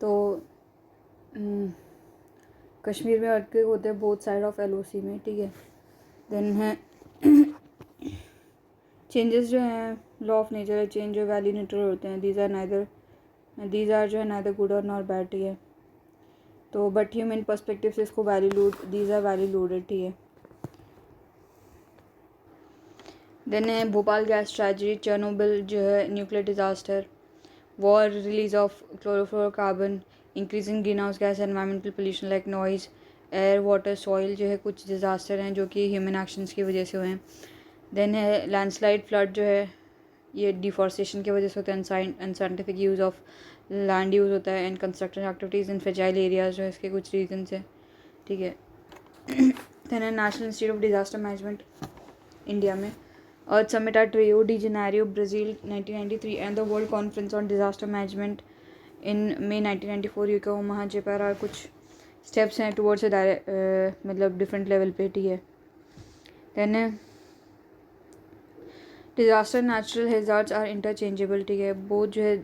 तो कश्मीर में अर्थक्वेक होते हैं बोथ साइड ऑफ LOC में, ठीक है। देन है चेंजेस जो हैं लॉ ऑफ नेचर है, चेंज जो वैल्यू न्यूट्रल होते हैं, दीज आर जो है नाइदर गुड और नॉट बैड, ठीक है। तो बट ह्यूमन पर्सपेक्टिव से इसको दीज आर वैल्यू लोडेड, ठीक है। देन है भोपाल गैस ट्रेजेडी, चेरनोबिल जो है nuclear disaster, war, release of chlorofluorocarbon, increasing green house gas, environmental pollution like noise, air, water, soil जो है कुछ डिज़ास्टर हैं जो कि ह्यूमन एक्शंस की वजह से हुए हैं। देन है लैंडस्लाइड, फ्लड जो है ये डिफॉरेस्टेशन की वजह से होता है, unscientific use of land use होता है, and construction activities in fragile areas जो है इसके कुछ रीजन है, ठीक है। देन है national institute of disaster management India में, earth summit at Rio de Janeiro Brazil 1993 and the world conference on disaster management in May 1994 Yokohama Japan और कुछ स्टेप्स हैं टुवर्ड्स मतलब डिफरेंट लेवल पे, ठीक है। Then disaster natural hazards are interchangeable, ठीक है, वो जो है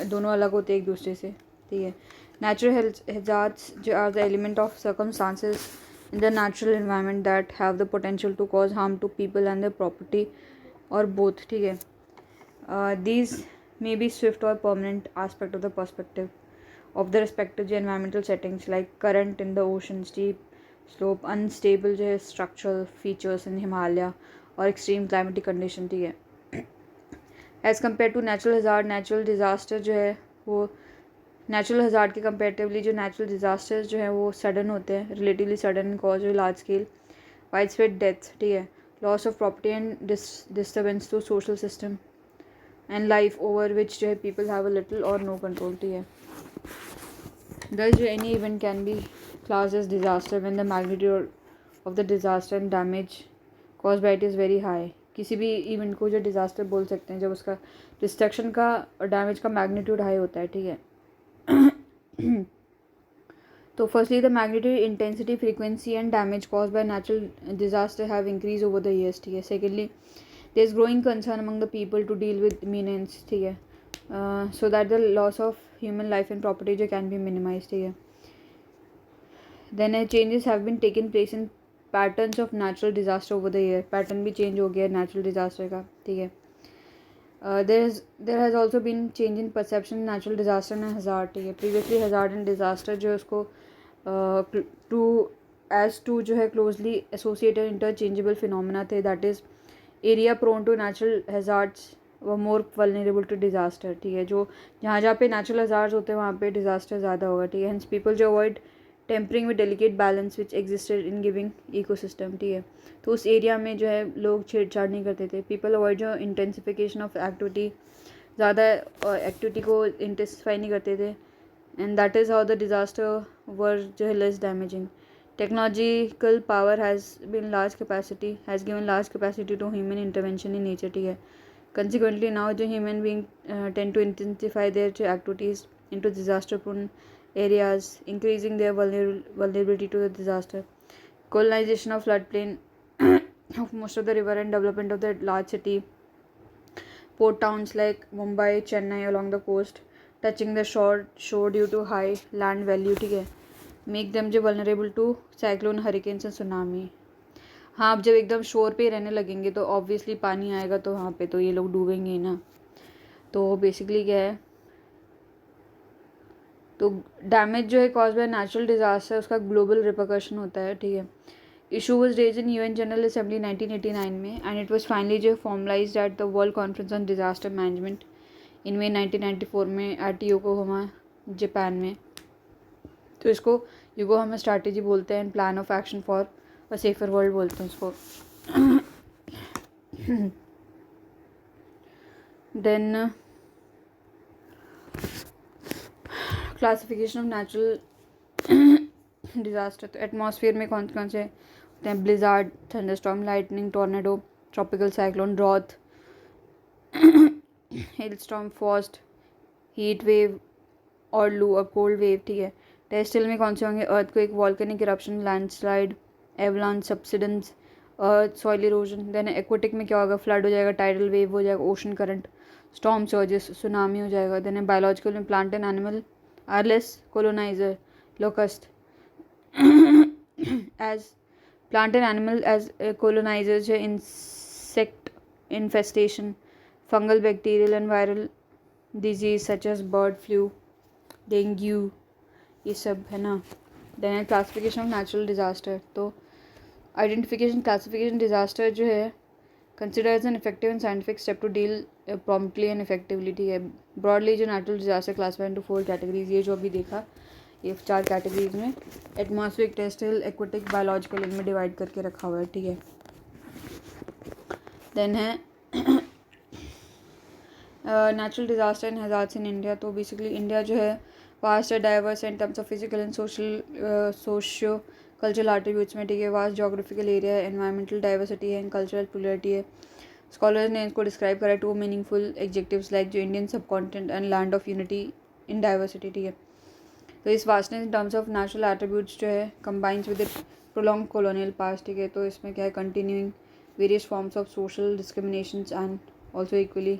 दोनों अलग होते हैं एक दूसरे से, ठीक है। नेचुरल हैज़ार्ड्स जो are the element of circumstances in the natural environment that have the potential to cause harm to people and the property or both, ठीक है। These may be swift or permanent aspect of the perspective of the respective environmental settings like current in the ocean, steep slope, unstable जो है structural features in Himalaya और extreme climatic condition, ठीक है। as compared to natural hazard, natural disaster जो है वो natural hazard के comparatively जो natural disasters जो है वो sudden होते हैं, relatively sudden cause of large scale widespread death, ठीक है, loss of property and disturbance to social system and life over which जो है people have a little or no control, ठीक है। Thus, any event can be classed as disaster when the magnitude of the disaster and damage caused by it is very high. किसी भी event को जो disaster बोल सकते हैं जब उसका डिस्ट्रक्शन का और डैमेज का मैग्नीट्यूड हाई होता है, ठीक है। तो firstly the magnitude, intensity, frequency and damage caused by natural disaster have increase over the years, ठीक है। Secondly there is growing concern among the people to deal with menace, ठीक है, so that the loss of human life and property जो can be minimise, ठीक है। Then changes have been taken place in patterns of natural disaster over the year, pattern भी change हो गया natural disaster का, ठीक है। There has also been change in perception natural disaster and hazard, ठीक है। प्रीवियसली हज़ार्ड एंड डिजास्टर जो है उसको टू जो है क्लोजली एसोसिएटेड इंटरचेंजेबल फिनोमेना थे, that is area prone to natural hazards व मोर वल्नरेबल टू डिजास्टर, ठीक है। जो जहाँ जहाँ पे नेचुरल हज़ार्ड्स होते हैं वहाँ पे डिजास्टर ज़्यादा होगा, ठीक है। हेंस पीपल जो avoid tampering with delicate balance which existed in giving ecosystem, ठीक है। तो उस एरिया में जो है लोग छेड़छाड़ नहीं करते थे। पीपल अवॉइड जो इंटेंसिफिकेशन ऑफ एक्टिविटी, ज़्यादा एक्टिविटी को इंटेंसिफाई नहीं करते थे, and that is how the disaster were जो है less damaging. Technological power has given large capacity to human intervention in nature, ठीक है। कंसिक्वेंटली नाउ जो human being tend to intensify their activities into disaster prone areas, increasing their vulnerability to the disaster. Colonization of floodplain of most of the river and development of the large city port towns like Mumbai, Chennai along the coast, touching the shore due to high land value, ठीक है, make them जो vulnerable to cyclone, hurricanes and tsunami. हाँ, अब जब एकदम शोर पे रहने लगेंगे तो ऑब्वियसली पानी आएगा तो वहाँ पे तो ये लोग डूबेंगे ना। तो बेसिकली क्या है, तो डैमेज जो है कॉज बाय नेचुरल डिजास्टर उसका ग्लोबल रिपरकशन होता है, ठीक है। Issue was raise in UN general assembly 1989 में एंड इट वाज फाइनली जो formalised at the world conference on disaster management in May 1994 में एट योकोहामा जापान में। तो इसको योकोहामा स्ट्रैटेजी बोलते हैं, plan of action for a safer world बोलते हैं इसको। Then classification of natural disaster, तो एटमॉस्फेयर में कौन कौन से होते हैं, blizzard, thunderstorm, lightning, tornado, tropical cyclone, drought, hailstorm, frost, heat wave और लू और कोल्ड वेव, ठीक है। टेरेस्ट्रियल में कौन से होंगे, earthquake, volcanic eruption, landslide, avalanche, subsidence, earth soil erosion. Then aquatic में क्या होगा, फ्लड हो जाएगा, टाइडल वेव हो जाएगा, ocean current, storm surges, tsunami हो जाएगा। देन बायोलॉजिकल में plant and animal are less colonizer, locust, as plant and animal as colonizers है, insect infestation, fungal, bacterial and viral disease such as bird flu, dengue, ये सब है ना. Then classification of natural disaster. तो identification classification disaster जो है consider as an effective and scientific step to deal promptly and effectively. ठीक है. Broadly जो natural disaster classify into 4 categories, ये जो अभी देखा ये 4 कैटेगरीज में एटमॉस्फेरिक, टेरेस्ट्रियल, एक्वेटिक, बायोलॉजिकल इनमें डिवाइड करके रखा हुआ है. ठीक है. देन है natural disaster and hazards in India. तो बेसिकली इंडिया जो है वास्ट है, डाइवर्स है इन terms of physical and socio cultural attributes में. ठीक है. वास्ट जोग्राफिकल एरिया है, एनवायरमेंटल डाइवर्सिटी है एंड कल्चरल प्लुरलिटी है. स्कॉलर्स ने इसको डिस्क्राइब करा 2 मीनिंगफुल एडजेक्टिव्स लाइक जो इंडियन सब continent and land of unity in diversity. ठीक है. तो इस vastness in terms of natural attributes जो है combines with prolong colonial past. ठीक है. तो इसमें क्या है, continuing various forms of social discriminations and also equally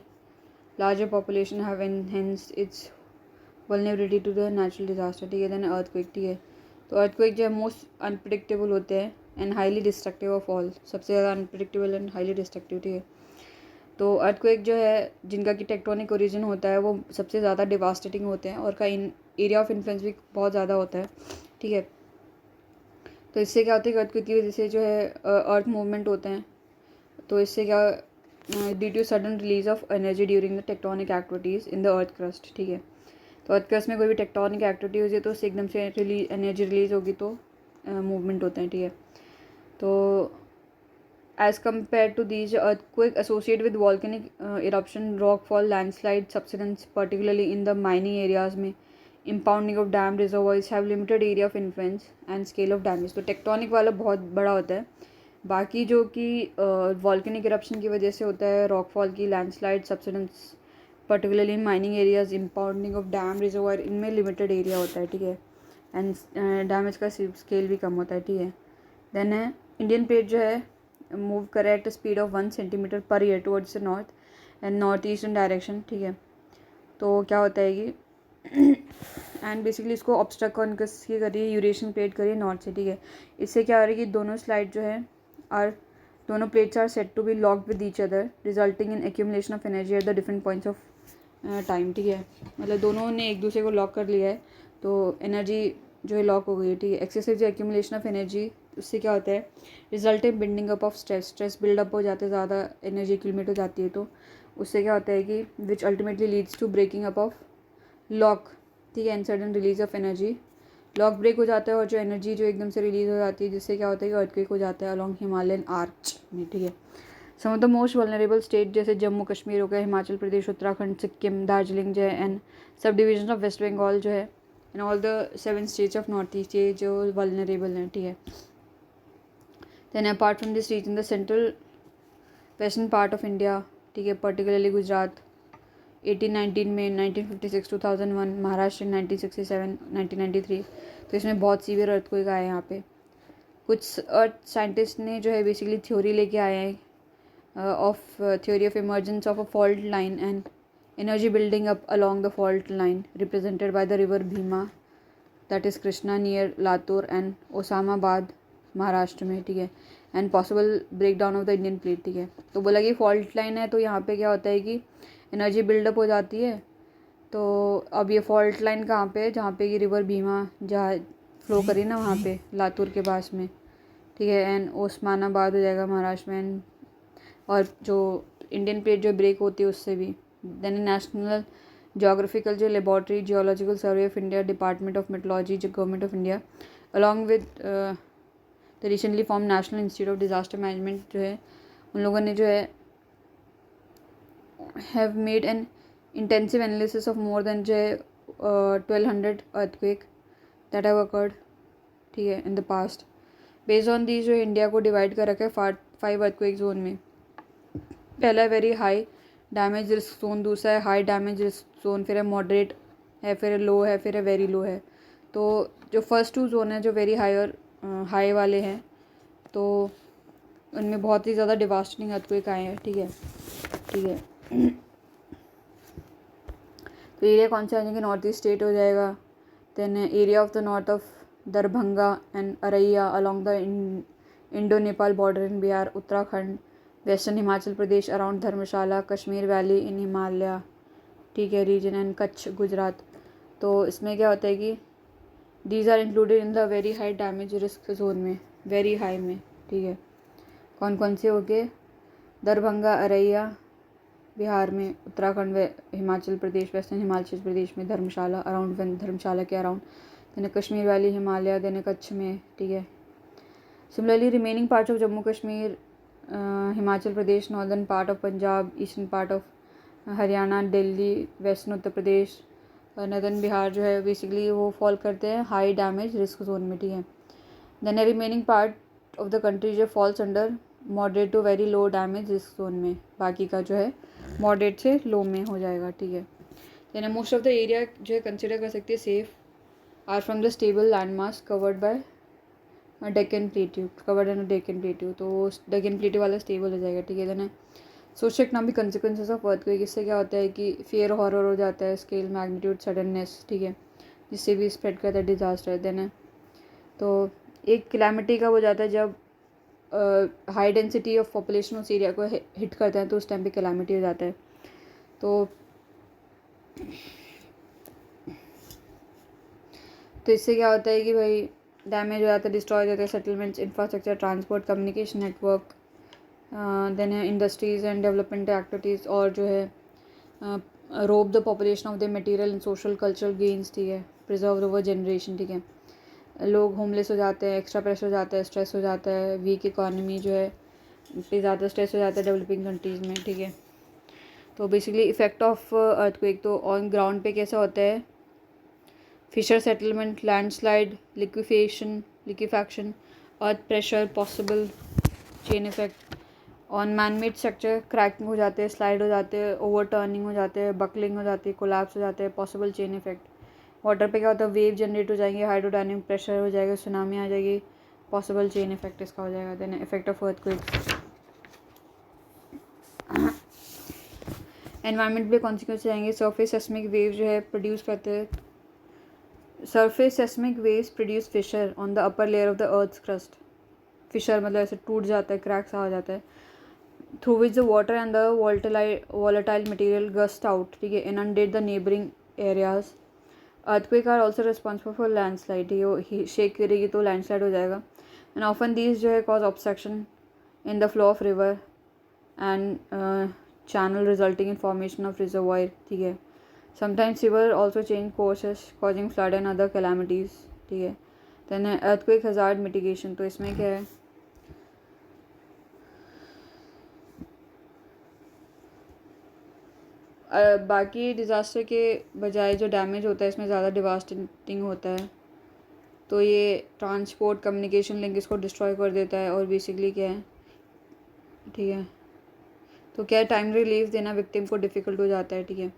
larger population have enhanced its vulnerability to the natural disaster. ठीक है. Then earthquake. ठीक है. तो अर्थक्वेक जो है मोस्ट अनप्रिडिक्टेबल होते हैं and highly destructive of all. सबसे ज़्यादा अनप्रिडिक्टेबल एंड हाईली डिस्ट्रक्टिव. ठीक है. तो अर्थक्वेक जो है जिनका कि टेक्टोनिक ओरिजिन होता है वो सबसे ज़्यादा डिवास्टेटिंग होते हैं और का एरिया ऑफ इन्फ्लुएंस भी बहुत ज़्यादा होता है. ठीक है. तो इससे क्या होता है कि अर्थक्वेक की वजह से जो है अर्थ मूवमेंट होते हैं. तो इससे क्या due to sudden release of energy during the tectonic activities in the earth crust. ठीक है. तो अर्थ क्रस्ट में कोई भी टेक्टोनिक एक्टिविटी होती है तो उससे एकदम से एनर्जी रिलीज होगी तो मूवमेंट होते हैं. ठीक है. तो as compare to these earthquake associate with volcanic eruption, rock fall, landslide, subsidence particularly in the mining areas में, impounding of dam reservoirs have limited area of influence and scale of damage. तो tectonic वाला बहुत बड़ा होता है. बाकी जो कि वॉल्केनिक इरप्शन की वजह से होता है, रॉकफॉल की, landslide, subsidence particularly in mining areas, impounding of dam reservoir, इनमें लिमिटेड एरिया होता है. ठीक है. एंड डैमेज का स्केल भी कम होता है. ठीक है. देन है इंडियन प्लेट जो है मूव करे at speed of 1 centimetre per year towards the north and north eastern direction. ठीक है. तो क्या होता है कि एंड बेसिकली इसको ऑब्स्ट्रक्ट की करिए यूरेशियन प्लेट करिए नॉर्थ से. ठीक है. इससे क्या हो रहा है कि दोनों स्लाइड जो है दोनों plates are set to be locked with each other resulting in accumulation of energy at the different points of time. ठीक है. मतलब दोनों ने एक दूसरे को लॉक कर लिया है तो एनर्जी जो है लॉक हो गई है. ठीक है. एक्सेसिव जो एक्यूमुलेशन ऑफ एनर्जी, उससे क्या होता है, result in building up of stress buildup हो जाते हैं, ज़्यादा एनर्जी एक्यूमुलेट हो जाती है. तो उससे क्या होता है कि which ultimately leads to breaking up of lock. ठीक है. And sudden release of energy, lock break हो जाता है और जो एनर्जी जो एकदम से रिलीज हो जाती है जिससे क्या होता है कि अर्थक्वेक हो जाता है अलॉन्ग हिमालयन आर्च में. ठीक है. Some of the most vulnerable state जैसे जम्मू कश्मीर हो गया, हिमाचल प्रदेश, उत्तराखंड, सिक्किम, दार्जिलिंग जो है and sub division of waste Bengal जो है and all the 7 states of north east, ये जो वल्नरेबल हैं. ठीक है. Then apart from this region the central western part of India. ठीक है. पर्टिकुलरली गुजरात 1819 में, 1956 2001, महाराष्ट्र 1967 1993. तो इसमें बहुत सीवियर अर्थक्वेक आए हैं यहाँ पे. कुछ अर्थ साइंटिस्ट ने जो है बेसिकली थ्योरी लेके आए हैं of theory of emergence of a fault line and energy building up along the fault line represented by the river Bhima that is Krishna near Latur and Osmanabad Maharashtra में. ठीक है. And possible break down of the Indian plate. ठीक है. तो बोला कि fault line है तो यहाँ पे क्या होता है कि एनर्जी बिल्डअप हो जाती है. तो अब ये फॉल्ट लाइन कहाँ पे है, जहाँ पे कि रिवर भीमा जहाँ फ्लो करी ना वहाँ पे लातूर के पास में. ठीक है. एंड ओस्मानाबाद हो जाएगा महाराष्ट्र में. और जो इंडियन प्लेट जो ब्रेक होती है उससे भी. देन नेशनल जोग्राफिकल जो laboratory geological survey of India, department of meteorology जो government of India along with the recently form national institute of disaster management जो है उन लोगों ने जो है have made an intensive analysis of more than 1200 earthquake that have occurred. ठीक है. in the past. based on these जो इंडिया को डिवाइड कर रखा है 5 earthquake जोन में. पहला है very high damage risk zone, दूसरा है हाई डैमेज रिस्क जोन, फिर है मॉडरेट है, फिर है लो है, फिर है वेरी लो है. तो जो फर्स्ट 2 जोन है जो वेरी हाई और हाई वाले हैं तो उनमें बहुत ही ज़्यादा डिवास्टिंग अर्थक्वेक आए हैं. ठीक है. ठीक है. तो एरिया कौन सा आ जाएंगे, नॉर्थ ईस्ट स्टेट हो जाएगा, then area of the north of Darbhanga and Araiya along the Indo-Nepal border in Bihar, Uttarakhand, western Himachal Pradesh around Dharmshala, Kashmir Valley in Himalaya, ठीक है, रीजन एंड कच्छ गुजरात। तो इसमें क्या होता है कि these are included in the very high damage risk zone में, very high में, ठीक है। कौन कौन से हो गए? दरभंगा, अरैया बिहार में, उत्तराखंड व हिमाचल प्रदेश, वेस्टर्न हिमाचल प्रदेश में, धर्मशाला अराउंड, धर्मशाला के around, then Kashmir valley, Himalaya, then Kutch में, ठीक है। Similarly remaining parts of Jammu Kashmir, Himachal Pradesh, northern part of Punjab, eastern part of Haryana, Delhi, western Uttar Pradesh, northern Bihar जो है बेसिकली वो फॉल करते हैं हाई डैमेज रिस्क जोन में, ठीक है। Then remaining part of the country जो falls under moderate to very low damage risk zone में, बाकी का जो है मॉडरेट से लो में हो जाएगा, ठीक है। Then most of the area जो है कंसिडर कर सकते हैं safe are from the stable land mass covered by Deccan plateau, covered in Deccan plateau, तो डेक्कन प्लेट्यू वाला स्टेबल हो जाएगा, ठीक है। Then socio economic consequences of earthquake, इससे क्या होता है कि फियर हॉरर हो जाता है, स्केल, मैग्नीट्यूड, सडननेस, ठीक है, जिससे भी स्प्रेड करता है डिजास्टर। देन तो एक कैलामिटी कब हो जाता है? जब हाई डेंसिटी ऑफ पॉपुलेशन उस एरिया को हिट करता है, तो उस टाइम पे कैलामिटी हो जाता है। तो इससे क्या होता है कि भाई डैमेज हो जाता है, डिस्ट्रॉय हो जाता है settlements, infrastructure, transport, communication network, then industries and development activities, और जो है rob the population of the material and social cultural gains, ठीक है, प्रिजर्व ओवर जनरेशन, ठीक है। लोग होमलेस हो जाते हैं, एक्स्ट्रा प्रेशर हो जाता है, स्ट्रेस हो जाता है, वीक इकोनॉमी जो है पे ज़्यादा स्ट्रेस हो जाता है डेवलपिंग कंट्रीज़ में, ठीक है। तो बेसिकली इफेक्ट ऑफ अर्थक्वेक तो ऑन ग्राउंड पे कैसा होता है? Fissure settlement, landslide, liquefaction, earth pressure, possible chain effect. On manmade structure cracking हो जाते हैं, स्लाइड हो जाते हैं, ओवर टर्निंग हो जाते हैं, बकलिंग हो जाती है, कोलैप्स हो जाते हैं, पॉसिबल चेन इफेक्ट। वाटर पे क्या होता है? वेव जनरेट हो जाएंगे, हाइड्रोडायनेमिक प्रेशर हो जाएगा, सुनामी आ जाएगी, पॉसिबल चेन इफेक्ट इसका हो जाएगा। Then effect of earthquake environment पे कॉन्सिक्वेंस आएंगे। सरफेस सेस्मिक वेव जो है प्रोड्यूस करते हैं, surface seismic waves produce fissure on the upper layer of the earth's crust. Fissure मतलब ऐसे टूट जाता है, क्रैक सा हो जाता है, through which the water and the volatile material gust out, ठीक है, inundate the neighbouring areas. Earthquake are also responsible for landslide, ये शेक करेगी तो लैंडस्लाइड हो जाएगा। एंड ऑफन दीज जो है cause obstruction in the flow of river and channel resulting in formation of reservoir, ठीक है। Sometimes river also change courses causing flood and other calamities, ठीक है। देन अर्थक्वेक हज़ार्ड मिटिगेशन, तो इसमें क्या है? बाकी डिज़ास्टर के बजाय जो डैमेज होता है इसमें ज़्यादा डिवास्टेटिंग होता है, तो ये ट्रांसपोर्ट, कम्युनिकेशन लिंक इसको डिस्ट्रॉय कर देता है, और बेसिकली क्या है, ठीक है, तो क्या है, टाइम रिलीफ देना विक्टिम को डिफ़िकल्ट हो जाता है, ठीक है।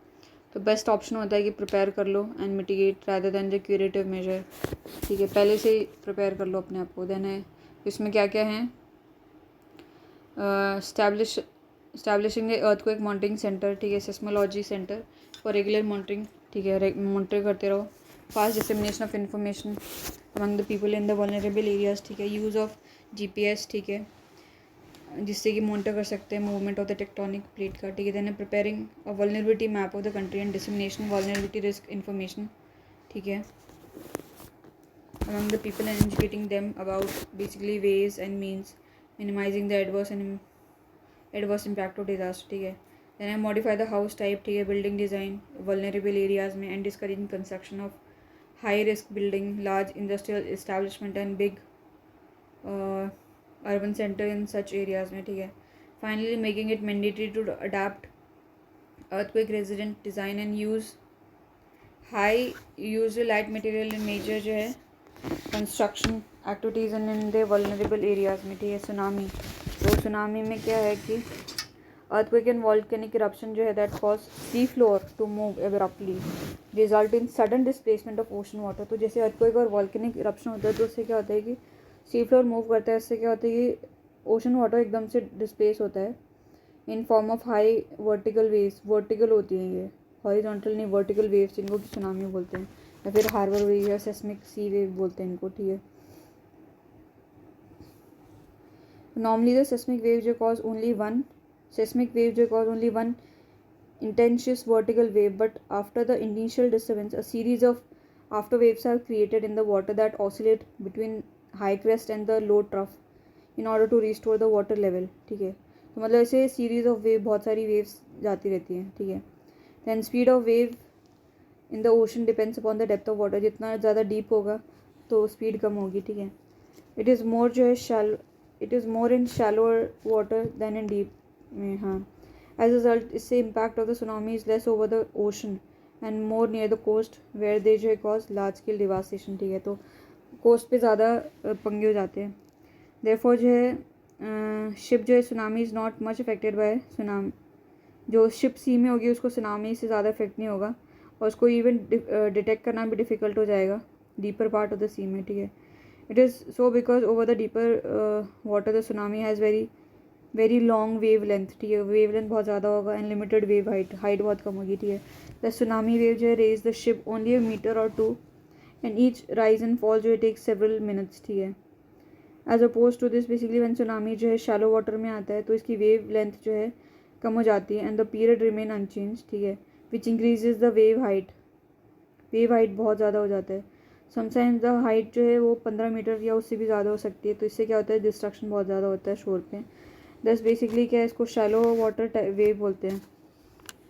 तो बेस्ट ऑप्शन होता है कि प्रिपेयर कर लो and mitigate rather than the curative measure, ठीक है, पहले से ही प्रिपेयर कर लो अपने आप को। देन है इसमें क्या क्या है? स्टैब्लिशिंग ए अर्थक्वेक मॉनिटरिंग सेंटर, ठीक है, seismology centre for regular monitoring, ठीक है, मॉनिटर करते रहो। Fast dissemination of information among the people in the vulnerable areas, ठीक है, यूज़ ऑफ GPS, ठीक है, जिससे कि मॉनिटर कर सकते हैं movement of the tectonic plate का, ठीक है। Then preparing a vulnerability map of the country and dissemination vulnerability risk information, ठीक है, among the people and educating them about basically ways and means minimizing the adverse impact of disaster, ठीक है। then I modify the house type, ठीक है, building design vulnerable areas में and discouraging construction of high risk building, large industrial establishment and big urban center in such areas में, ठीक है। finally making it mandatory to adapt earthquake resilient design and use light material in major जो है construction activities in the vulnerable areas में, ठीक है। Tsunami, तो tsunami में क्या है कि अर्थक्वेक एंड वोल्केनिक इरप्शन जो है that cause sea floor to move abruptly result in sudden displacement of ocean water. तो जैसे अर्थक्वेक और वोल्केनिक इरप्शन होता है तो उससे क्या होता है कि सी फ्लोर मूव करता है, इससे क्या होता है कि ओशन वाटर एकदम से डिस्प्लेस होता है in form of high vertical waves, vertical होती हैं ये, हॉरिजॉन्टल नहीं वर्टिकल वेव्स, जिनको कि सुनामी बोलते हैं। या फिर हार्बर वेव या सेस्मिक सी वेव बोलते हैं इनको, ठीक है। नॉर्मली द सेस्मिक वेव जो cause only one intense vertical wave, but after the initial disturbance, a series of after waves are created in the water that oscillate between high crest and the low trough in order to restore the water level, ठीक है। तो मतलब ऐसे series of wave, बहुत सारी waves जाती रहती हैं, ठीक है। Then speed of wave in the ocean depends upon the depth of water, जितना ज़्यादा डीप होगा तो स्पीड कम होगी, ठीक है। It is more in shallower water than in deep में, हाँ। As a result, इससे impact of the tsunami is less over the ocean and more near the coast where they जो है cause large scale devastation, ठीक है। तो coast पे ज़्यादा पंगे हो जाते हैं। Therefore जो है शिप जो है tsunami is not much affected by tsunami. जो शिप सी में होगी उसको सुनामी से ज़्यादा इफेक्ट नहीं होगा और उसको इवन डिटेक्ट करना भी डिफ़िकल्ट हो जाएगा डीपर पार्ट ऑफ द सी में, ठीक है। It is so because over the deeper water the tsunami has very long wave length, ठीक है। वेव लेंथ बहुत ज़्यादा होगा एंड लिमिटेड वेव हाइट बहुत कम होगी, ठीक है। द सुनामी वेव जो है raise the ship only a metre और 2 and each rise and fall जो है टेक सेवरल मिनट्स, ठीक है। As oppose to this basically one tsunami जो है शैलो वाटर में आता है तो इसकी वेव लेंथ जो है कम हो जाती है and the period remain unchange, ठीक है, which increases the wave height बहुत ज़्यादा हो जाता है। समटाइम्स द हाइट जो है वो 15 मीटर या उससे भी ज़्यादा हो सकती है। तो इससे क्या होता है, डिस्ट्रक्शन बहुत ज़्यादा होता है शोर पे। दस बेसिकली क्या है, इसको शैलो वाटर वेव बोलते हैं,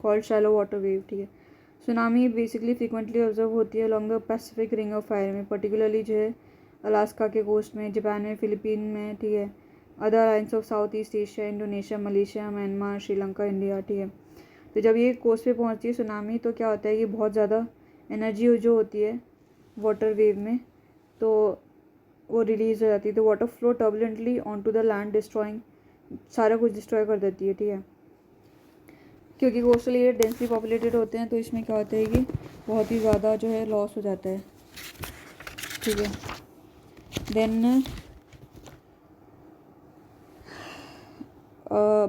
कॉल्ड शैलो वाटर वेव, ठीक है। सुनामी बेसिकली फ्रीक्वेंटली ऑब्जर्व होती है along the Pacific ring of fire में, पर्टिकुलरली जो है अलास्का के कोस्ट में, जापान में, फिलीपीन में, ठीक है। Other islands of south east Asia, Indonesia, Malaysia, Myanmar, Sri Lanka, India, ठीक है। तो जब ये कोस्ट पे पहुंचती है सुनामी तो क्या होता है कि बहुत ज़्यादा एनर्जी जो होती है वाटर वेव में तो वो रिलीज़ हो जाती है। तो water flow turbulently on to the land destroying, सारा कुछ डिस्ट्रॉय कर देती है, ठीक है। क्योंकि कोस्टल एरिया डेंसली पॉपुलेटेड होते हैं तो इसमें क्या होता है कि बहुत ही ज़्यादा जो है लॉस हो जाता है, ठीक है। देन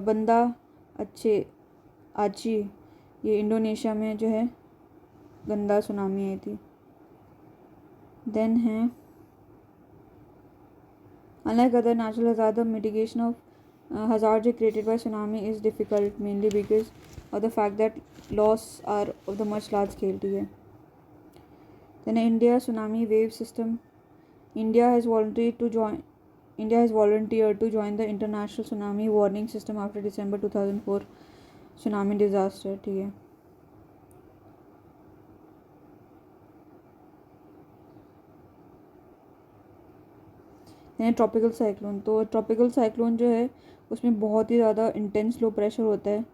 बंदा आची, ये इंडोनेशिया में जो है गंदा सुनामी आई थी। देन है unlike other natural hazard, mitigation of hazards created by tsunami is difficult mainly because of the fact that loss are of the much large scale, ठीक है। Then India tsunami wave system, India has volunteered to join the international tsunami warning system after December 2004 tsunami disaster, ठीक है। Tropical cyclone, तो tropical cyclone जो है उसमें बहुत ही ज़्यादा इंटेंस लो प्रेशर होता है,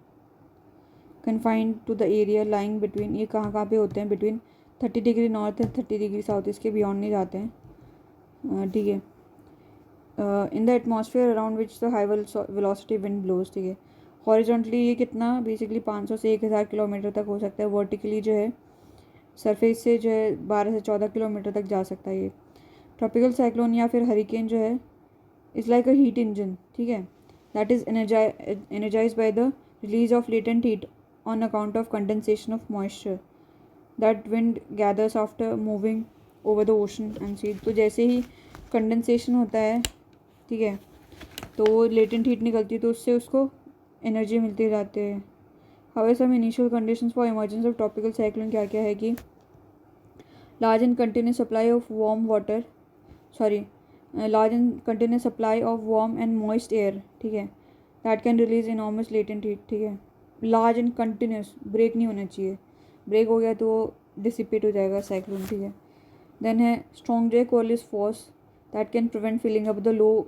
confined to the area lying between, ये कहाँ पे होते हैं, between 30 degree north and 30 degree south, इसके बियॉन्ड नहीं जाते हैं, ठीक है। In the atmosphere around which the high velocity wind blows, ठीक है। हॉरिजॉन्टली ये कितना बेसिकली 500 से 1000 किलोमीटर तक हो सकता है, वर्टिकली जो है सरफेस से जो है 12 से 14 किलोमीटर तक जा सकता है ये। ट्रॉपिकल साइक्लोन या फिर हरिकेन जो है is like a heat engine, ठीक है, that is energized by the release of latent heat on account of condensation of moisture that wind gathers after moving over the ocean and sea। तो जैसे ही condensation होता है, ठीक है, तो वो लेटेंट हीट निकलती है तो उससे उसको एनर्जी मिलती जाती है। How some initial conditions for emergence of tropical cyclone क्या क्या है कि large and continuous supply of warm and moist air, ठीक है, that can release enormous latent heat, ठीक है। लार्ज एंड कंटिन्यूस, ब्रेक नहीं होना चाहिए, ब्रेक हो गया तो डिसिपेट हो जाएगा साइक्लोन, ठीक है। देन है स्ट्रॉन्ग जे Coriolis force that can prevent filling up the low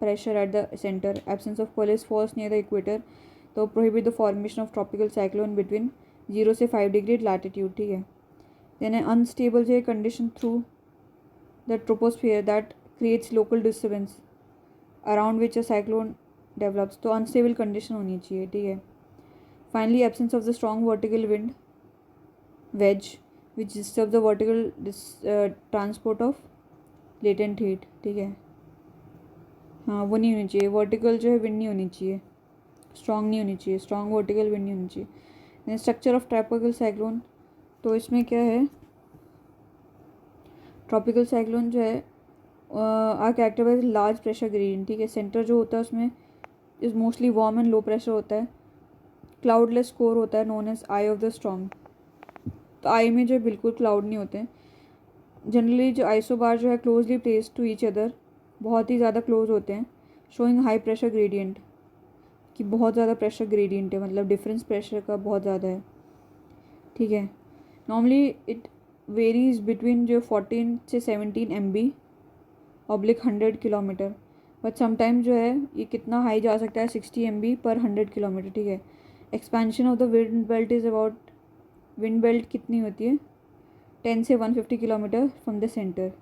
pressure at the centre, absence of Coriolis force near the equator to prohibit the formation of tropical cyclone between 0 से 5 degree latitude, ठीक है। Then है unstable जे condition through the troposphere that creates local disturbance around which a cyclone develops, तो unstable condition होनी चाहिए, ठीक है। Finally, absence of the strong vertical wind wedge which disturbs the vertical transport of latent heat, ठीक है। हाँ, वो नहीं होनी चाहिए, वर्टिकल जो है विंड नहीं होनी चाहिए, स्ट्रॉन्ग नहीं होनी चाहिए, स्ट्रॉन्ग वर्टिकल विंड नहीं होनी चाहिए। स्ट्रक्चर ऑफ ट्रॉपिकल साइक्लोन, तो इसमें क्या है, ट्रॉपिकल साइक्लोन जो है are characterise large pressure gradient, ठीक है। सेंटर जो होता है उसमें is mostly warm and low pressure होता है। क्लाउडलेस कोर होता है known as eye of the storm. तो आई में जो है बिल्कुल क्लाउड नहीं होते हैं। जनरली जो आइसोबार जो है closely placed to each other, बहुत ही ज़्यादा क्लोज होते हैं। शोइंग हाई प्रेशर ग्रेडियंट, कि बहुत ज़्यादा प्रेशर ग्रेडियंट है, मतलब डिफरेंस प्रेशर का बहुत ज़्यादा है, ठीक है। नॉर्मली इट वेरीज बिटवीन जो 14 से 17 MB oblique 100 kilometre, but sometime जो है ये कितना हाई जा सकता है 60 MB पर 100 किलोमीटर, ठीक है। Expansion of the wind belt is about, wind belt कितनी होती है 10 से 150 किलोमीटर फ्रॉम द सेंटर।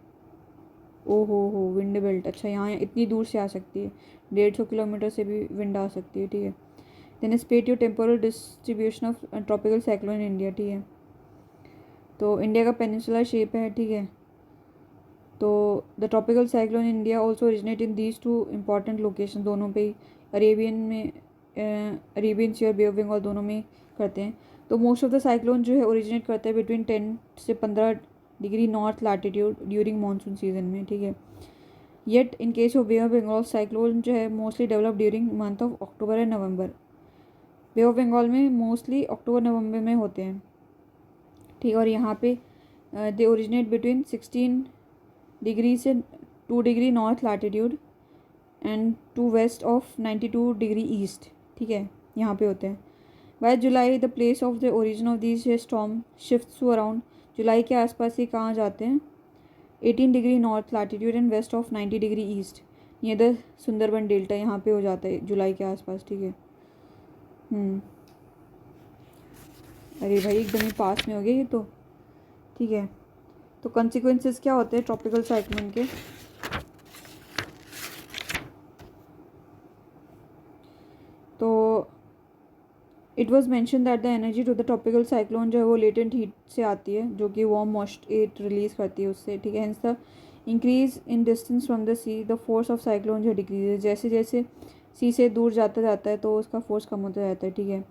ओ हो विंड बेल्ट, अच्छा यहाँ इतनी दूर से आ सकती है, 150 किलोमीटर से भी विंड आ सकती है, ठीक है। Then spatio temporal distribution of tropical cyclone in India, ठीक है। तो इंडिया का पेनिनसुलर शेप है, ठीक है। तो the tropical cyclone in India also originate in these two important location, दोनों पे ही, अरेबियन में, अरेबियन सी और बे ऑफ बंगाल दोनों में करते हैं। तो मोस्ट ऑफ द साइक्लोन जो है ओरिजिनेट करते हैं बिटवीन 10 से 15 degree north latitude during monsoon season में, ठीक है। Yet in case of Bay of Bengal cyclone जो है mostly develop during month of October and November. Bay of Bengal में मोस्टली अक्टूबर नवंबर में होते हैं, ठीक है। और यहाँ पे दे ओरिजिनेट बिटवीन 16 डिग्री से 2 degree north latitude and to west of 92 degree east, ठीक है, यहाँ पे होते हैं। By July the place of the origin of this storm shifts to around, जुलाई के आसपास ये कहाँ जाते हैं 18 degree north latitude and west of 90 degree east, ये द सुंदरबन डेल्टा यहाँ पे हो जाता है जुलाई के आसपास, ठीक है। अरे भाई एकदम ही पास में हो गया ये तो, ठीक है। तो कंसिक्वेंसेस क्या होते हैं ट्रॉपिकल साइक्लोन के, तो it was mention that the energy to the tropical cyclone जो है वो लेटेंट हीट से आती है, जो कि वार्म मॉइस्ट एयर रिलीज करती है उससे, ठीक है। Hence the increase in distance from the see the force of cyclone जो डिक्रीज, जैसे जैसे सी से दूर जाता जाता है तो उसका फोर्स कम होता जाता है, ठीक है।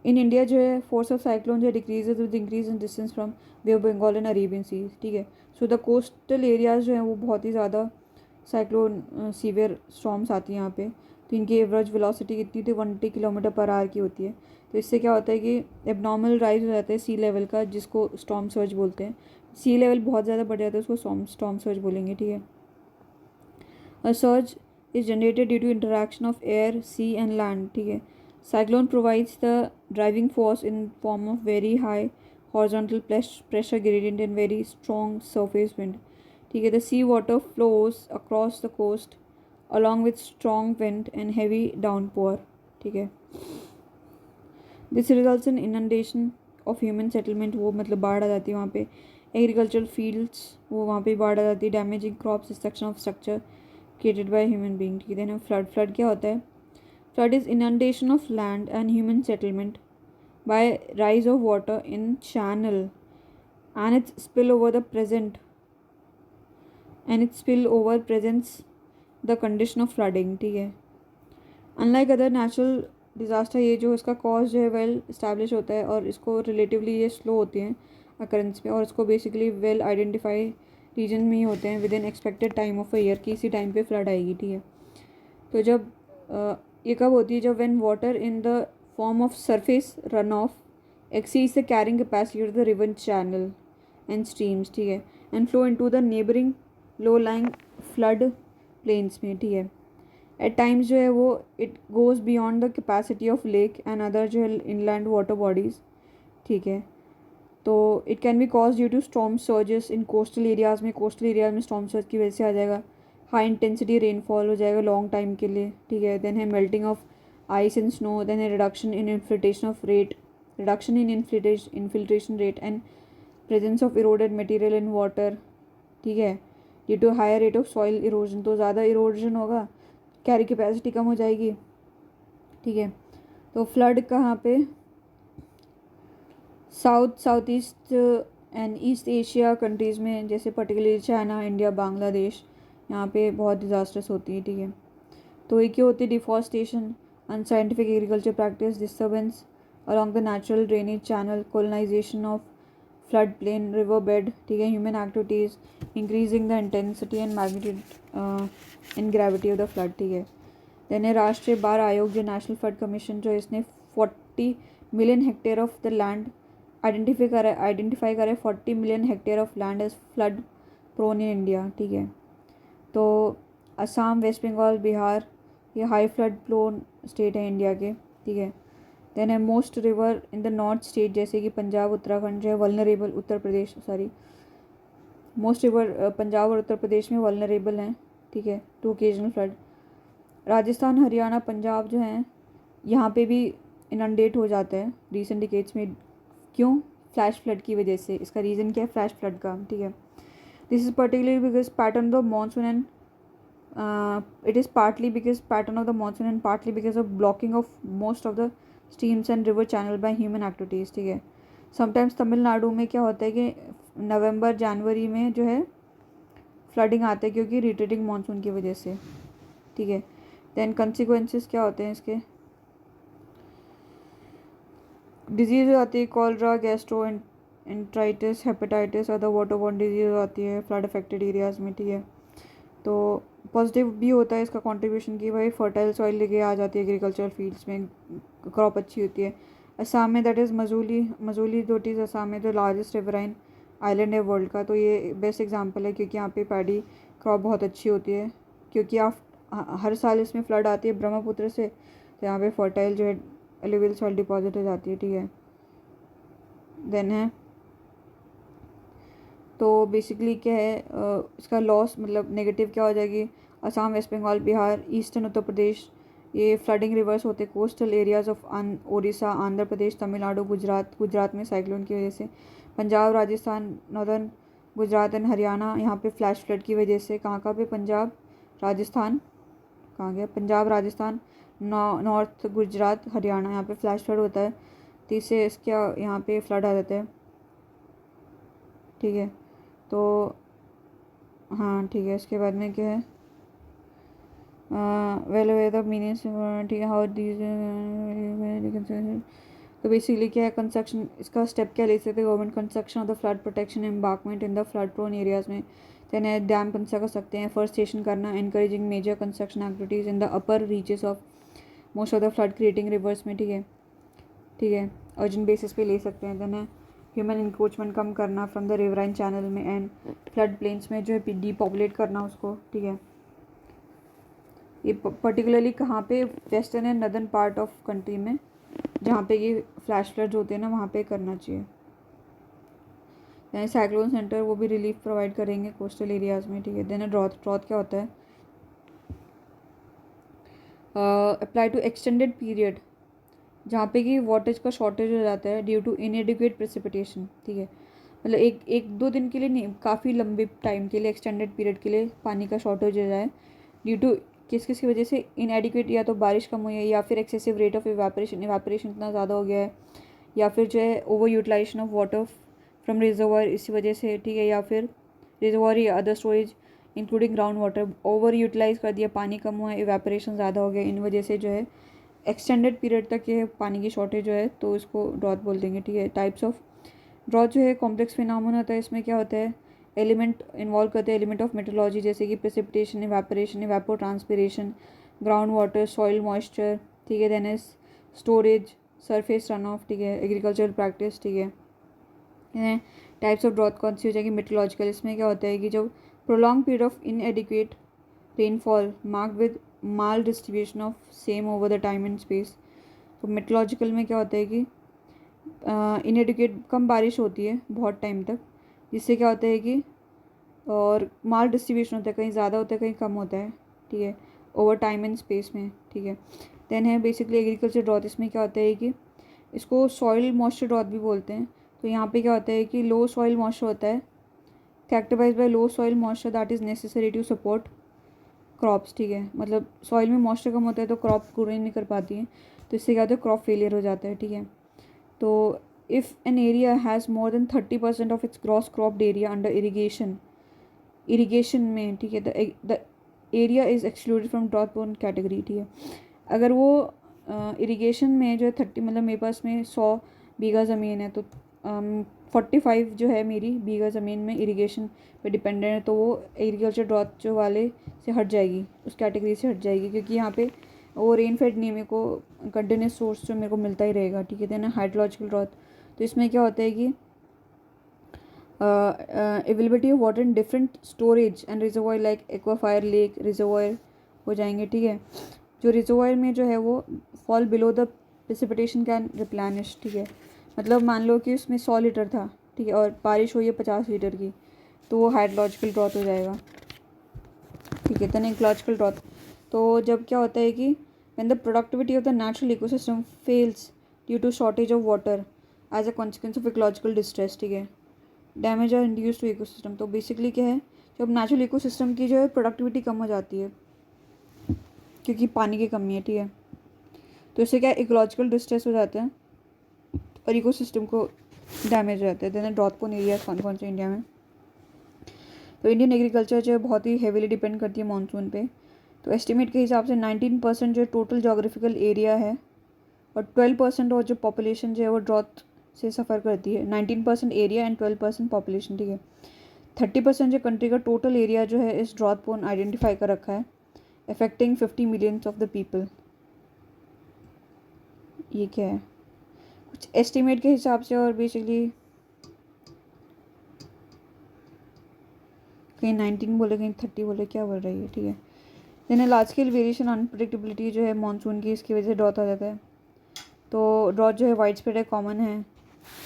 इन इंडिया जो है फोर्स ऑफ साइक्लोन जो decreases with increase in distance from Bay of Bengal and Arabian Sea, ठीक है। सो द कोस्टल एरियाज जो हैं वो बहुत ही ज़्यादा साइक्लोन सीवियर स्टॉर्म्स आती हैं यहाँ पे। तो इनकी एवरेज वेलोसिटी कितनी थी 180 किलोमीटर पर आवर की होती है। तो इससे क्या होता है कि एबनॉर्मल राइज हो जाता है सी लेवल का, जिसको स्टॉर्म सर्ज बोलते हैं। सी लेवल बहुत ज़्यादा बढ़ जाता है उसको स्टॉर्म सर्ज बोलेंगे, ठीक है। A surge is generated due to interaction of air sea and land, ठीक है। Cyclone provides the driving force in form of very high horizontal pressure gradient and very strong surface wind, ठीक है। The sea water flows across the coast along with strong wind and heavy downpour, ठीक है। This results in inundation of human settlement, वो मतलब बाढ़ आ जाती है वहाँ पे। Agricultural fields, वो वहाँ पे बाढ़ आ जाती है। Damaging crops, destruction of structure created by human being, ठीक है। फ्लड क्या होता है, flood is inundation of land and human settlement by rise of water in channel and its spill over presents the condition of flooding, ठीक है। Unlike other natural disaster, ये जो इसका कॉज जो है वेल इस्टेब्लिश होता है और इसको रिलेटिवली ये स्लो होती हैं अकरेंस में, और इसको बेसिकली वेल आइडेंटिफाई रीजन में ही होते हैं with in expected time of a year कि इसी टाइम पे फ्लड आएगी, ठीक है। तो जब ये कब होती है, जब when water in the form of surface run off exceeds the carrying capacity of the river channel and streams, ठीक है, and flow into the neighbouring low lying flood plains में, ठीक है। एट टाइम्स जो है वो it goes beyond the capacity of lake and other जो है इनलैंड वाटर बॉडीज़, ठीक है। तो it can be cause due to storm surges in coastal areas में स्टॉर्म सर्ज की वजह से आ जाएगा। हाई इंटेंसिटी रेनफॉल हो जाएगा लॉन्ग टाइम के लिए, ठीक है। देन है melting of ice and snow, then है reduction in infiltration rate and presence of eroded material in water, ठीक है। Due to higher rate of soil erosion, तो ज़्यादा इरोजन होगा, कैरी कैपेसिटी कम हो जाएगी, ठीक है। तो फ्लड कहाँ पे, south east and east Asia countries में, जैसे पर्टिकुलरली चाइना, इंडिया, बांग्लादेश, यहाँ पे बहुत डिज़ास्टर्स होती है, ठीक है। तो ये क्या होती है, deforestation, unscientific agriculture practice, disturbance along the natural drainage channel, colonisation of flood plain, river bed, ठीक है, human activities increasing the intensity and magnitude in gravity of the flood, ठीक है। देन है राष्ट्रीय बाढ़ आयोग जो नेशनल फ्लड कमीशन जो इसने 40 million hectare of the land identify करे 40 million hectare of land as flood prone in India, ठीक है। तो असम, वेस्ट बंगाल, बिहार ये हाई फ्लड प्रोन स्टेट है इंडिया के, ठीक है। देन है most river in the north state जैसे कि पंजाब, उत्तराखंड जो है vulnerable, Uttar Pradesh sorry most river Punjab और उत्तर प्रदेश में वल्नरेबल हैं, ठीक है, to occasional flood. Rajasthan, Haryana, Punjab जो हैं यहाँ पे भी इनंडेट हो जाता है रिसेंट डिकेड्स में। क्यों? फ्लैश फ्लड की वजह से। इसका रीज़न क्या है? फ्लैश फ्लड का, ठीक है। This is particularly because pattern of monsoon and it is partly because pattern of the monsoon and partly because of blocking of most of the streams and river channel by human activities, ठीक है। Sometimes Tamil Nadu में क्या होता है कि नवंबर जनवरी में जो है फ्लडिंग आता है क्योंकि रिट्रीटिंग मानसून की वजह से, ठीक है। देन कंसिक्वेंसेस क्या होते हैं इसके? डिजीज़ आती है, cholera, gastro enteritis, hepatitis, other waterborne disease आती है फ्लड अफेक्टेड एरियाज़ में, ठीक है। तो पॉजिटिव भी होता है इसका कंट्रीब्यूशन कि भाई फर्टाइल सॉइल लेके आ जाती है एग्रीकल्चरल फील्ड्स में, क्रॉप अच्छी होती है। असम में that is Majuli that is Assam में जो लार्जेस्ट रिवराइन आइलैंड है वर्ल्ड का, तो ये बेस्ट एग्जांपल है क्योंकि यहाँ पे पैडी क्रॉप बहुत अच्छी होती है क्योंकि आप हर साल इसमें फ्लड आती है ब्रह्मपुत्र से, तो यहाँ पे फर्टाइल जो है एलुवियल सॉइल डिपॉजिट हो जाती है, ठीक है। देन है तो बेसिकली क्या है इसका लॉस मतलब नेगेटिव क्या हो जाएगी? असम, वेस्ट बंगाल, बिहार, ईस्टर्न उत्तर प्रदेश ये फ्लडिंग रिवर्स होते हैं coastal areas of Orissa, Andhra Pradesh, Tamil Nadu, Gujarat में साइक्लोन की वजह से, पंजाब, राजस्थान, नॉर्दर्न गुजरात एंड हरियाणा यहाँ पे फ्लैश फ्लड की वजह से। कहाँ पे? पंजाब, राजस्थान, कहाँ गया? पंजाब, राजस्थान, नॉर्थ गुजरात, हरियाणा यहाँ पे फ्लैश फ्लड होता है, तो इससे इसके यहाँ पे फ्लड आ जाता है, ठीक है। तो हाँ ठीक है, इसके बाद में क्या है? वेल द मीनिंग्स, ठीक है, हाउ दीज। तो बेसिकली क्या है कंस्ट्रक्शन, इसका स्टेप क्या ले सकते हैं government? Construction of the flood protection embarkment in the flood prone areas में, देन डैम कंस्ट्रक्ट कर सकते हैं, फॉरेस्टेशन करना, encouraging major construction activities in the upper reaches of most of the flood creating rivers में, ठीक है, ठीक है, अर्जेंट बेसिस पे ले सकते हैं। देन है ह्यूमन इंक्रोचमेंट कम करना फ्रॉम द रिवराइन चैनल में एंड फ्लड प्लेन्स में जो है डीपॉपुलेट करना उसको, ठीक है। ये पर्टिकुलरली कहाँ पे? Western and northern part of country में जहाँ पे ये फ्लैश फ्लड्स होते हैं ना वहाँ पे करना चाहिए। देन साइक्लोन सेंटर वो भी रिलीफ प्रोवाइड करेंगे कोस्टल एरियाज़ में, ठीक है। देन ड्रॉथ क्या होता है? अप्लाई टू एक्सटेंडेड पीरियड जहाँ पे कि वाटर का शॉर्टेज हो जाता है ड्यू टू इनएडिक्वेट प्रेसिपिटेशन, ठीक है। मतलब एक दो दिन के लिए नहीं, काफ़ी लंबे टाइम के लिए, एक्सटेंडेड पीरियड के लिए पानी का शॉर्टेज हो जाए ड्यू टू किस की वजह से? इनएडिक्वेट, या तो बारिश कम हुई है या फिर एक्सेसिव रेट ऑफ इवेपोरेशन इतना ज़्यादा हो गया है, या फिर जो है over utilisation of water from reservoir इसी वजह से, ठीक है, या फिर रिजर्वायर या other storage including ground water over utilise कर दिया, पानी कम हुआ है, इवेपोरेशन ज़्यादा हो गया, इन वजह से जो है एक्सटेंडेड पीरियड तक ये पानी की शॉर्टेज जो है तो इसको ड्रॉथ बोल देंगे, ठीक है। टाइप्स ऑफ ड्रॉथ जो है कॉम्प्लेक्स फिनोमेना होता है, इसमें क्या होता है? एलिमेंट इन्वॉल्व करते हैं, एलिमेंट ऑफ मेट्रोलॉजी जैसे कि precipitation, evaporation, evapotranspiration, ground water, soil moisture, ठीक है, then storage, surface run off, ठीक है, एग्रीकल्चरल प्रैक्टिस, ठीक है। टाइप्स ऑफ ड्रॉथ कौन सी हो जाएगी? मेट्रोलॉजिकल, इसमें क्या होता है कि जब prolong period of इनएडिक्वेट rainfall marked with mall distribution of same over the time and space. तो मेट्रोलॉजिकल में क्या होता है कि इनएडिक्वेट कम बारिश होती है बहुत टाइम तक, जिससे क्या होता है कि और माल डिस्ट्रीब्यूशन होता है, कहीं ज़्यादा होता है कहीं कम होता है, ठीक है, ओवर टाइम एंड स्पेस में, ठीक है। देन है बेसिकली एग्रीकल्चर ड्रॉथ, इसमें क्या होता है कि इसको सॉइल मॉइस्चर ड्रॉथ भी बोलते हैं। तो यहाँ पे क्या होता है कि लो सॉइल मॉइस्चर होता है, characterised by low soil moisture that is necessary to support crops, ठीक है। मतलब सॉइल में मॉइस्चर कम होता है तो क्रॉप ग्रो नहीं कर पाती हैं, तो इससे क्या होता है? क्रॉप फेलियर हो जाता है, ठीक है। तो if an area has more than 30% of its gross cropped area under irrigation में, ठीक है, the area is excluded from drought prone category, ठीक है। अगर वो इरीगेशन में जो है 30, मतलब मेरे पास में 100 बीघा ज़मीन है, तो 45 जो है मेरी बीघा ज़मीन में इरिगेशन पे डिपेंडेंट है, तो वो एग्रीकल्चर ड्रॉट जो वाले से हट जाएगी, उस कैटेगरी से हट जाएगी, क्योंकि यहाँ पे वो रेन फेड नहीं, मेरे को कंटिन्यूस सोर्स जो मेरे को मिलता ही रहेगा, ठीक है। देन हाइड्रोलॉजिकल ड्रॉट, तो इसमें क्या होता है कि availability of water in different storage and reservoir like aquifer, lake, reservoir हो जाएंगे, ठीक है। जो रिजर्वायर में जो है वो fall below the precipitation can replenish, ठीक है। मतलब मान लो कि उसमें 100 लीटर था, ठीक है, और बारिश हुई है 50 लीटर की, तो वो हाइड्रोलॉजिकल ड्रॉट हो जाएगा, ठीक है। देन इकोलॉजिकल ड्रॉट, तो जब क्या होता है कि when the productivity of the natural ecosystem fails due to shortage of water as a consequence of ecological distress, ठीक है, damage are induce to ecosystem. तो बेसिकली क्या है, जब नेचुरल इकोसिस्टम की जो है प्रोडक्टिविटी कम हो जाती है क्योंकि पानी की कमी है, ठीक है, तो इससे क्या इकोलॉजिकल डिस्ट्रेस हो जाते हैं और इकोसिस्टम को डैमेज हो जाता है। देन ड्रॉट प्रोन एरिया कौन कौन से इंडिया में, तो इंडियन एग्रीकल्चर जो है बहुत ही हेवीली डिपेंड करती है मानसून पे। तो एस्टिमेट के हिसाब से 19% जो टोटल जोग्राफिकल एरिया है और 12% और जो पॉपुलेशन जो है वो ड्रॉट से सफ़र करती है। 19% एरिया एंड 12% पॉपुलेशन, ठीक है। 30% जो कंट्री का टोटल एरिया जो है इस ड्रॉट पोन आइडेंटिफाई कर रखा है, affecting 50 millions of the people. ये क्या है, कुछ एस्टिमेट के हिसाब से, और बेसिकली कहीं 19 बोले कहीं 30 बोले, क्या बोल रही है, ठीक है। Then large scale variation unpredictability जो है मानसून की, इसकी वजह से ड्रॉट आ जाता है। तो ड्रॉट जो है वाइड स्प्रेड है, कॉमन है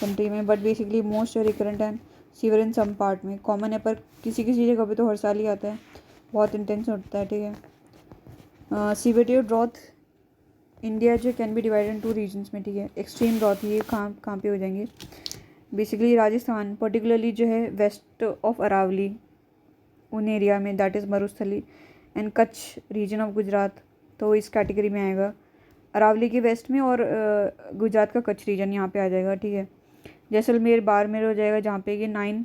कंट्री में, but basically most recurrent and severe in some part में। कॉमन है पर किसी किसी जगह पे तो हर साल ही आता है, बहुत इंटेंस होता है, ठीक है। सीवियरिटी ऑफ ड्रॉट इंडिया जो can be divided in 2 regions में, ठीक है। एक्सट्रीम ड्रॉट ये कहाँ पे हो जाएंगे, बेसिकली राजस्थान, पर्टिकुलरली जो है वेस्ट ऑफ अरावली उन एरिया में, that is Marusthali, and Kutch region of Gujarat, तो इस कैटेगरी में आएगा। अरावली के वेस्ट में और गुजरात का कच्छ रीजन यहाँ पे आ जाएगा, ठीक है। जैसलमेर, बाड़मेर हो जाएगा, जहाँ पे कि 9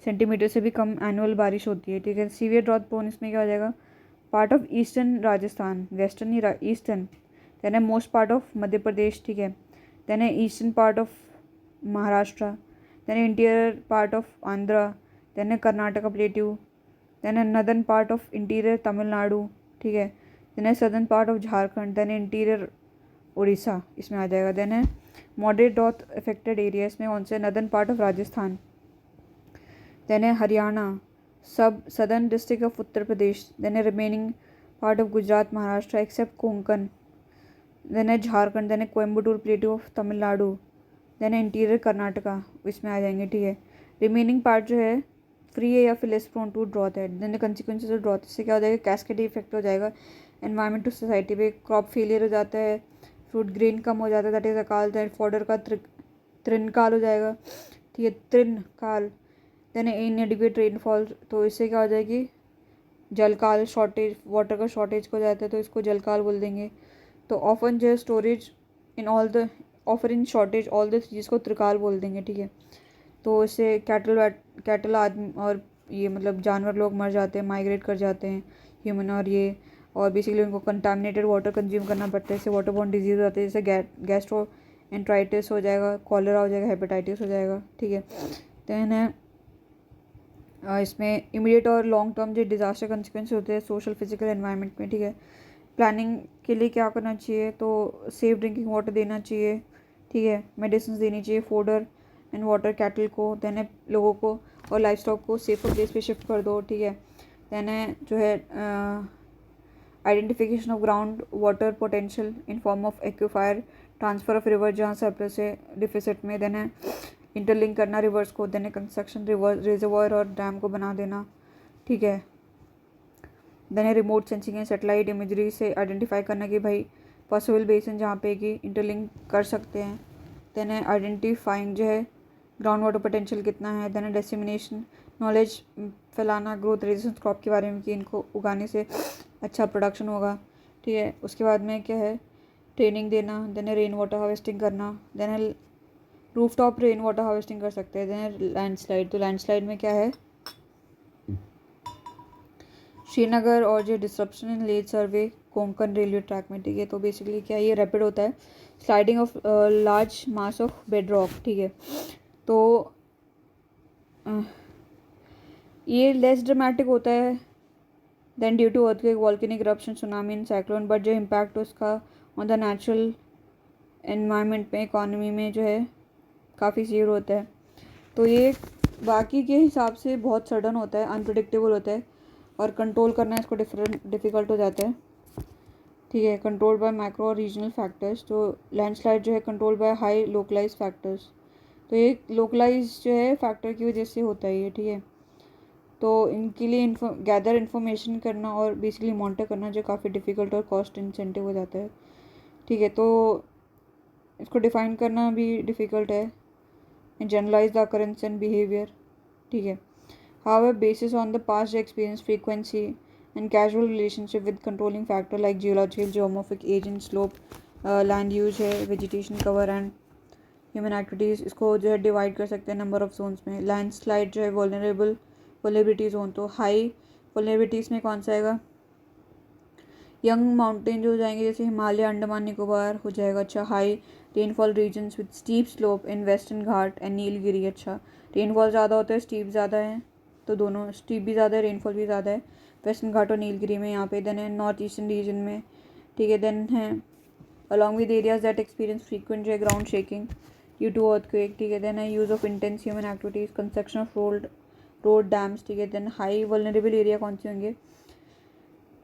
सेंटीमीटर से भी कम एनुअल बारिश होती है, ठीक है। सीवियर ड्रॉट प्रोन इसमें क्या हो जाएगा, part of eastern Rajasthan, western ही ईस्टर्न, देन है most part of Madhya Pradesh, ठीक है। देन है eastern part of Maharashtra, then है interior part of Andhra, then है कर्नाटका प्लेट्यू, देन है northern part of interior Tamil Nadu, ठीक है। देन है southern part of Jharkhand, then है इंटीरियर उड़ीसा, इसमें आ जाएगा। देन है मॉडरेट ड्रॉट अफेक्टेड एरियाज में कौन से, northern part of Rajasthan, then है हरियाणा, सब southern district of Uttar Pradesh, then है remaining part of Gujarat, Maharashtra except Konkan, then है झारखंड, देन है Coimbatore plateau of Tamil Nadu, then है इंटीरियर कर्नाटका, इसमें आ जाएंगे, ठीक है। रिमेनिंग पार्ट जो है फ्री है या फिर लेस प्रोन टू ड्रॉट है। देन कंसिक्वेंसेज ऑफ ड्रॉट, इससे क्या हो जाएगा, कैस्केड इफेक्ट हो जाएगा एनवायरमेंट टू सोसाइटी पे, क्रॉप फेलियर हो जाता है, फ्रूट ग्रेन कम हो जाता है, दैट इज अकाल, दैट फॉडर का त्रिनकाल हो जाएगा, ठीक है, त्रिनकाल। देन इनएडिक्वेट रेनफॉल, तो इससे क्या हो जाएगी, जलकाल, शॉर्टेज, वाटर का शॉर्टेज हो जाता है, तो इसको जलकाल बोल देंगे। तो ऑफन जो है storage in all the offer in shortage all the चीज़ को त्रिकाल बोल देंगे, ठीक है। तो इससे कैटल आदमी और ये मतलब जानवर लोग मर जाते हैं, माइग्रेट कर जाते हैं ह्यूमन, और ये और बेसिकली उनको कंटामिनेटेड वाटर कंज्यूम करना पड़ता है, इससे वाटर बॉर्न डिजीज हो जाते हैं, जैसे गैस्ट्रोएंटराइटिस हो जाएगा, कॉलरा हो जाएगा, हेपेटाइटिस हो जाएगा, ठीक है। देन इसमें इमीडिएट और लॉन्ग टर्म जो डिज़ास्टर कंसिक्वेंस होते हैं सोशल फिजिकल एनवायरनमेंट में, ठीक है। प्लानिंग के लिए क्या करना चाहिए, तो सेफ ड्रिंकिंग वाटर देना चाहिए, ठीक है, मेडिसिन देनी चाहिए, फोडर एंड वाटर कैटल को, देन है लोगों को और लाइफ स्टॉक को सेफर प्लेस पे शिफ्ट कर दो, ठीक है। देन है जो है identification of ground water potential in form of aquifer, transfer of river जहाँ सरप्लस है डिफिसिट में, देन है इंटरलिंक करना रिवर्स को, देन है कंस्ट्रक्शन रिजर्वायर और डैम को बना देना, ठीक है। देन है remote sensing and satellite imagery से आइडेंटिफाई करना कि भाई पॉसिबल बेसिन जहाँ पे कि इंटरलिंक कर सकते हैं, देन है आइडेंटिफाइंग जो है ग्राउंड वाटर पोटेंशियल कितना है, देन है डिसेमिनेशन नॉलेज फैलाना ग्रोथ रेजिस्टेंस क्रॉप के बारे में कि इनको उगाने से अच्छा प्रोडक्शन होगा, ठीक है। उसके बाद में क्या है ट्रेनिंग देना, देन है रेन वाटर हार्वेस्टिंग करना, देन है roof top rain water harvesting कर सकते हैं, देन है लैंडस्लाइड, तो लैंडस्लाइड में क्या है श्रीनगर और जो डिस्ट्रप्शन इन लेट सर्वे कोंकण रेलवे ट्रैक में, ठीक है। तो बेसिकली क्या ये रैपिड होता है sliding of large mass of bed rock, ठीक है। तो ये लेस ड्रामेटिक होता है then due to earthquake, volcanic eruption, tsunami and cyclone, but जो इम्पैक्ट उसका ऑन द नेचुरल एनवायरनमेंट में, इकॉनमी में जो है काफ़ी सीवियर होता है। तो ये बाकी के हिसाब से बहुत सडन होता है, अनप्रिडिक्टेबल होता है, और कंट्रोल करना इसको डिफ़िकल्ट हो जाता है। ठीक है, कंट्रोल बाय माइक्रो और रीजनल फैक्टर्स। तो लैंडस्लाइड जो है control by high localise factors. तो ये लोकलाइज जो है फैक्टर की वजह से होता है ये। ठीक है, तो इनके लिए गैदर इन्फॉर्मेशन करना और बेसिकली मॉनिटर करना जो काफ़ी डिफ़िकल्ट और कॉस्ट इंसेंटिव हो जाता है। ठीक है, तो इसको डिफ़ाइन करना भी डिफ़िकल्ट है and generalize the occurrence and behaviour. ठीक है, however basis on the past experience, frequency and casual relationship with controlling factor like geological, geomorphic, age and slope, land use है, vegetation cover and human activities, इसको जो है divide कर सकते हैं number of zones में। लैंडस्लाइड जो है वल्नरेबिलिटी जोन, तो हाई वल्नरेबिलिटीज़ में कौन सा आएगा? यंग माउंटेन जो हो जाएंगे, जैसे हिमालय, अंडमान निकोबार हो जाएगा। अच्छा, high rainfall regions with steep slope in western Ghat and Nilgiri. अच्छा, रेनफॉल ज़्यादा होता है, स्टीप ज़्यादा है, तो दोनों स्टीप भी ज़्यादा है, रेनफॉल भी ज़्यादा है वेस्टर्न घाट और नीलगिरी में यहाँ पे। देन है नॉर्थ ईस्टर्न रीजन में। ठीक है, देन है along with areas that experience frequent जो है ground shaking due to earthquake. ठीक है, देन है use of intense human activities, construction of road dams. ठीक है, देन हाई वल्नरेबल एरिया कौन से होंगे?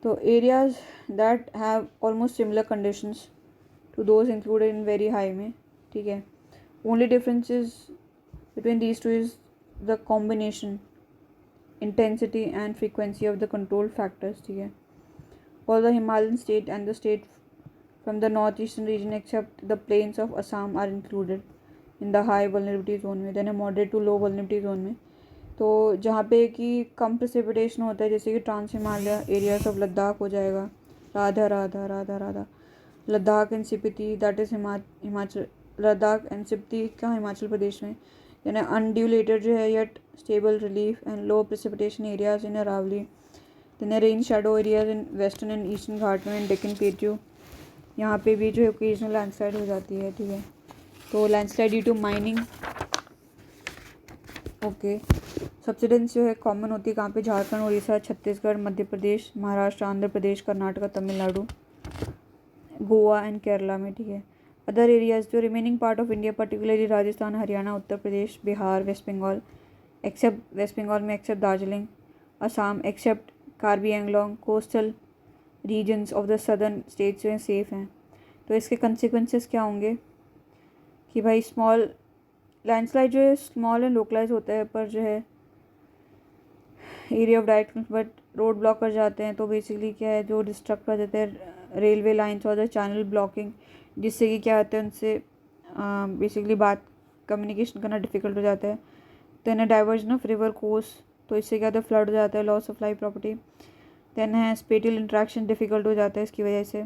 तो areas that have almost similar conditions to those included in very high में। ठीक है, only differences between these two is the combination, intensity and frequency of the control factors. ठीक है, all the Himalayan state and the state from the north eastern region except the plains of Assam are included in the high vulnerability zone में। Then moderate to low vulnerability zone में, तो जहाँ पे कि कम precipitation होता है, जैसे कि trans Himalaya areas of Ladakh हो जाएगा, राधा Ladakh and Spiti, that is Himachal, Ladakh and Spiti का हिमाचल प्रदेश में। यानी अनड्यूलेटेड जो है yet stable relief and low precipitation areas in Aravalli. Then rain shadow areas in western and eastern Ghat में एंड डेक्कन प्लेट्यू, यहाँ पे भी जो है ओकेजनल लैंडस्लाइड हो जाती है। ठीक है, तो landslide due to mining. Okay, subsidence जो है कॉमन होती है कहाँ पे? झारखंड, उड़ीसा, छत्तीसगढ़, मध्य प्रदेश, महाराष्ट्र, आंध्र प्रदेश, कर्नाटका, तमिलनाडु, गोवा एंड केरला में। ठीक है, अदर एरियाज जो remaining part of India particularly Rajasthan, Haryana, Uttar Pradesh, Bihar, West Bengal, except West Bengal में except Darjeeling, Assam except Karbi Anglong, coastal regions of the southern states जो हैं सेफ हैं। तो इसके कंसिक्वेंसेस क्या होंगे कि भाई स्मॉल लैंडस्लाइड जो है स्मॉल एंड लोकलाइज होता है, पर जो है area of direct but road block कर जाते हैं। तो बेसिकली क्या है, जो डिस्ट्रक्ट कर देते हैं रेलवे लाइन्स और द चैनल ब्लॉकिंग, जिससे कि क्या होता है उनसे बेसिकली बात कम्युनिकेशन करना डिफ़िकल्ट हो जाता है। देन है डाइवर्जन ऑफ रिवर कोर्स, तो इससे क्या होता है फ्लड हो जाता है, loss of life property. Then है स्पेटियल इंट्रैक्शन डिफ़िकल्ट हो जाता है इसकी वजह से।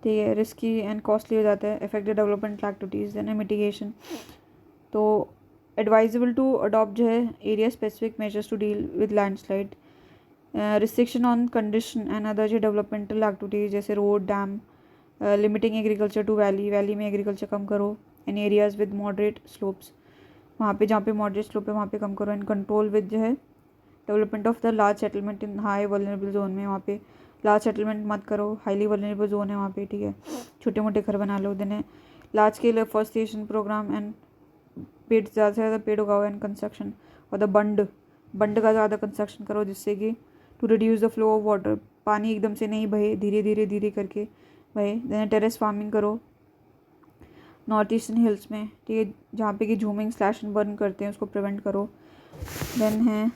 ठीक है, रिस्की एंड कॉस्टली हो जाता है, affect the development activities. Then है मिटिगेशन, तो एडवाइजेबल टू अडॉप्ट जो है area specific measures to deal with landslide, restriction on condition and other जो डेवलपमेंटल एक्टिविटीज़ जैसे road, dam, limiting agriculture to valley में एग्रीकल्चर कम करो, and areas with moderate slopes, वहाँ पे जहाँ पे मॉडरेट स्लोप है वहाँ पे कम करो, एंड कंट्रोल विद जो है development of the large settlement in high vulnerable zone में, वहाँ पे लार्ज सेटलमेंट मत करो, हाईली वल्नरेबल जोन है वहाँ पे। ठीक है, छोटे मोटे घर बना लो। देन है large scale afforestation program and पेड़ ज़्यादा से ज़्यादा पेड़ उगाओ एंड कंस्ट्रक्शन और द बंड का ज़्यादा कंस्ट्रक्शन करो, जिससे कि to reduce the flow of water, पानी एकदम से नहीं बहे, धीरे करके बहे। देन टेरेस फार्मिंग करो नॉर्थ ईस्टर्न हिल्स में। ठीक है, जहाँ पे कि झूमिंग स्लैश एंड बर्न करते हैं उसको प्रिवेंट करो। देन है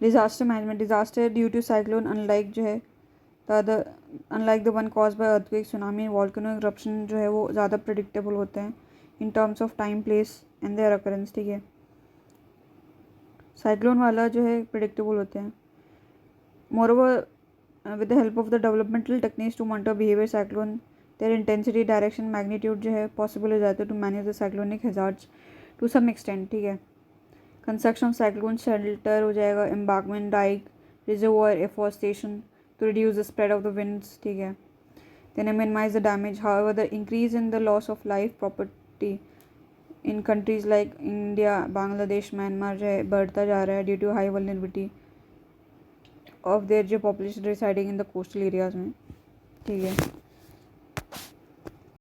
disaster management, disaster due to cyclone unlike जो है unlike the one cause by earthquake, tsunami, volcano eruption जो है वो ज़्यादा प्रिडिक्टेबल होते हैं in terms of time, place and their occurrence. ठीक है, साइक्लोन वाला जो है प्रिडिक्टेबल होते हैं। Moreover with the help of the developmental techniques to monitor behaviour cyclone, their intensity, direction, magnitude जो है पॉसिबल हो जाता है to manage the cyclonic hazards to some extent. ठीक है, कंस्ट्रक्शन ऑफ साइक्लोन शेल्टर हो जाएगा, embankment, dyke, reservoir, afforestation to reduce the spread of the winds. ठीक है, then minimise the damage. However the increase in the loss of life property in countries like India, Bangladesh, Myanmar जो है बढ़ता जा रहा है due to high vulnerability of their जो population residing in the coastal areas में। ठीक है,